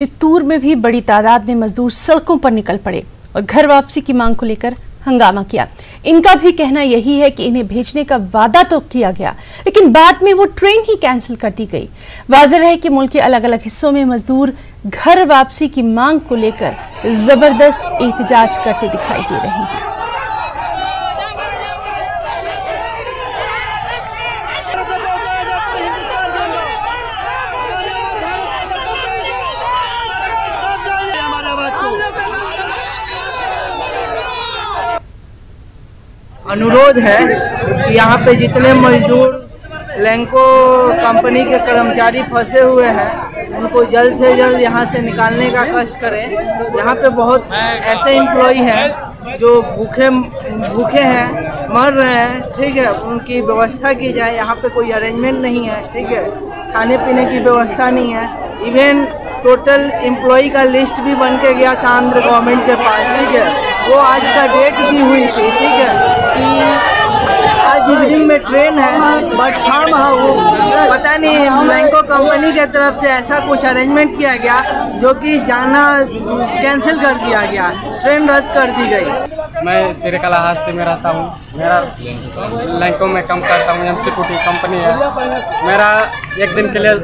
चित्तूर में भी बड़ी तादाद में मजदूर सड़कों पर निकल पड़े और घर वापसी की मांग को लेकर हंगामा किया। इनका भी कहना यही है कि इन्हें भेजने का वादा तो किया गया, लेकिन बाद में वो ट्रेन ही कैंसिल कर दी गई। वाज़ेह है कि मुल्क के अलग अलग हिस्सों में मजदूर घर वापसी की मांग को लेकर जबरदस्त एहतजाज करते दिखाई दे रहे हैं। अनुरोध है कि यहाँ पे जितने मजदूर लैंको कंपनी के कर्मचारी फंसे हुए हैं उनको जल्द से जल्द यहाँ से निकालने का कष्ट करें। यहाँ पे बहुत ऐसे एम्प्लॉई हैं जो भूखे हैं, मर रहे हैं, ठीक है, उनकी व्यवस्था की जाए। यहाँ पे कोई अरेंजमेंट नहीं है, ठीक है, खाने पीने की व्यवस्था नहीं है। इवन टोटल एम्प्लॉई का लिस्ट भी बन के गया था आंध्र गवर्नमेंट के पास, ठीक है, वो आज का डेट दी हुई थी, ठीक है, कि आज इवनिंग में ट्रेन है, बट शाम वो पता नहीं लैंको कंपनी के तरफ से ऐसा कुछ अरेंजमेंट किया गया जो कि जाना कैंसिल कर दिया गया, ट्रेन रद्द कर दी गई। मैं श्रीकालाहस्ती में रहता हूँ, मेरा लैंको में काम करता हूँ, एमसीपीटी कंपनी है। मेरा एक दिन के लिए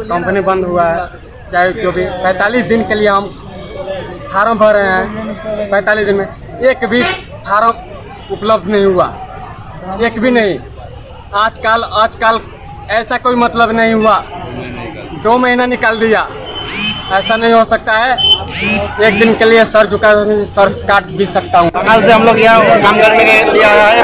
कंपनी बंद हुआ है, चाहे जो भी 45 दिन के लिए हम फार्म भर रहे हैं। 45 दिन में एक भी फार्म उपलब्ध नहीं हुआ, एक भी नहीं। आजकल ऐसा कोई मतलब नहीं हुआ, 2 महीना निकाल दिया। ऐसा नहीं हो सकता है, एक दिन के लिए सर झुका सर काट भी सकता हूँ। कल से हम लोग यहाँ काम करने के लिए आया है।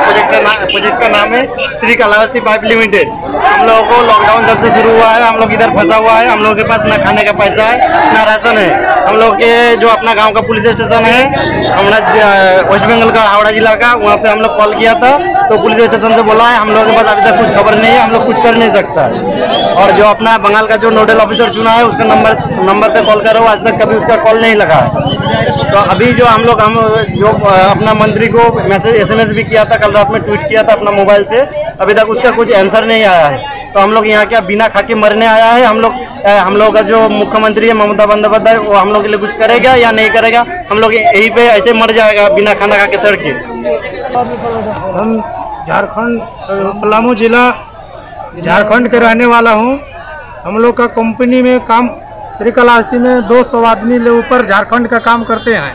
प्रोजेक्ट का नाम है श्रीकालाहस्ती पाइप लिमिटेड। हम लोगों को लॉकडाउन जब से शुरू हुआ है हम लोग इधर फंसा हुआ है। हम लोगों के पास ना खाने का पैसा है ना राशन है। हम लोग के जो अपना गांव का पुलिस स्टेशन है हमारा वेस्ट बंगाल का हावड़ा जिला का, वहाँ पे हम लोग कॉल किया था तो पुलिस स्टेशन से बोला है हम लोगों के पास अभी तक कुछ खबर नहीं है, हम लोग कुछ कर नहीं सकता। और जो अपना बंगाल का जो नोडल ऑफिसर चुना है उसका नंबर पे कॉल करो, आज तक कभी उसका कॉल नहीं लगा। तो अभी जो हम अपना मंत्री को SMS भी किया था, कल रात में ट्वीट किया था अपना मोबाइल से, अभी तक उसका कुछ आंसर नहीं आया है। तो हम लोग यहाँ क्या बिना खा के मरने आया है? हम लोग का जो मुख्यमंत्री है ममता बंदोपाध्याय वो हम लोग के लिए कुछ करेगा या नहीं करेगा? हम लोग यहीं पे ऐसे मर जाएगा बिना खाना खा के सड़ के। हम झारखंड पलामू जिला झारखंड के रहने वाला हूँ। हम लोग का कंपनी में काम श्रीकालाहस्ती में 200 आदमी ले ऊपर झारखंड का काम करते हैं,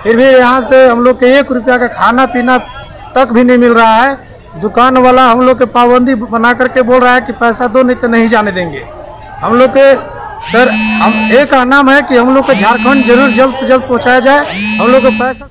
फिर भी यहाँ से हम लोग के 1 रुपया का खाना पीना तक भी नहीं मिल रहा है। दुकान वाला हम लोग के पाबंदी बना करके बोल रहा है कि पैसा दो नहीं तो नहीं जाने देंगे। हम लोग के सर हम एक नाम है कि हम लोग के झारखंड जरूर जल्द से जल्द पहुँचाया जाए। हम लोग को पैसा